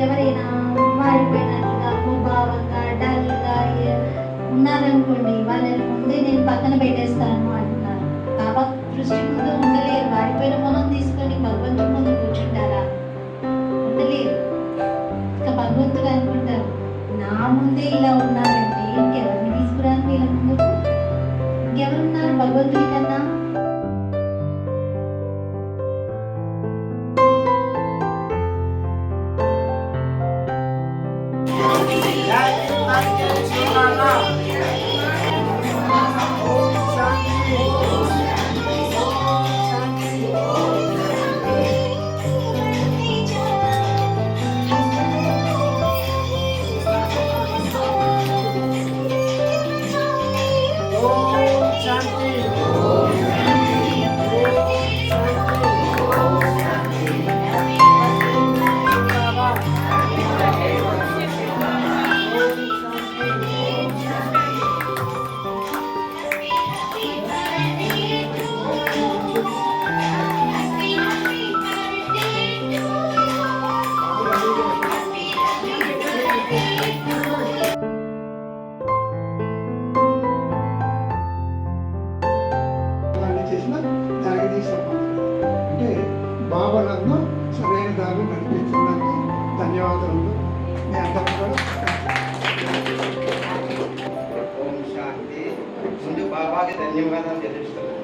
ఎవరైనా మారిపోయినట్లుగా ముభావంగా డల్గా ఉన్నారనుకోండి, వాళ్ళని ముందే నేను పక్కన పెట్టేస్తాను అంటున్నారు. బాబా దృష్టి ముందు ఉండలేరు. వాడిపోయిన మొహం తీసుకొని భగవంతుడి ముందు కూర్చుంటారా? ఉండలేరు. ఇంకా భగవంతుడు అనుకుంటారు, నా ముందే ఇలా ఉన్నారంటే ఇంకెవరిని తీసుకురాను వీళ్ళ ముందుకు? ఇంకెవరున్నారు భగవంతుడి కన్నా? అంటే బాబా నన్ను సరైన దారిలో నడిపించడానికి ధన్యవాదాలు. మీ అందరూ కూడా ఓం శాంతి. ముందు బాబాకి ధన్యవాదాలు తెలుస్తున్నాను.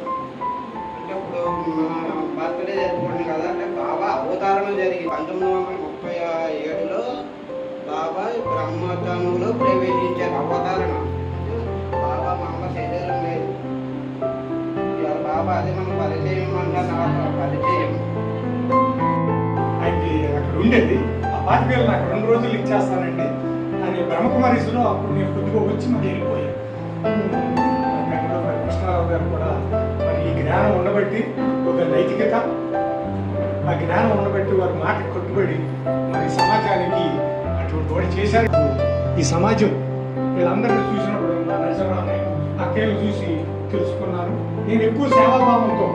అంటే ఇప్పుడు మన బర్త్డే జరుపుకోండి కదా, అంటే బాబా అవతారం జరిగింది 1937లో బాబా బ్రహ్మతంలో ప్రవేశించారు. అవతారణ బాబా మా అమ్మ శరీరం లేదు. బాబా అది మన పరిచయం అంటారు. పరిచయం ఆయనకి అక్కడ ఉండేది. ఆ పాతికేళ్ళని అక్కడ 2 రోజులు ఇచ్చేస్తానండి అని బ్రహ్మకుమారీసులో అప్పుడు నేను కొద్దిగా వచ్చి మరి వెళ్ళిపోయాను. కృష్ణారావు గారు కూడా మరి ఈ జ్ఞానం ఉండబట్టి ఒక నైతికత, ఆ జ్ఞానం ఉండబట్టి వారి మాట కట్టుబడి మరి సమాజానికి అటువంటి వాడు చేశారు. ఈ సమాజం వీళ్ళందరినీ చూసినప్పుడు నా నరసింహరావు అక్కలు చూసి తెలుసుకున్నాను. నేను ఎక్కువ సేవాభావంతో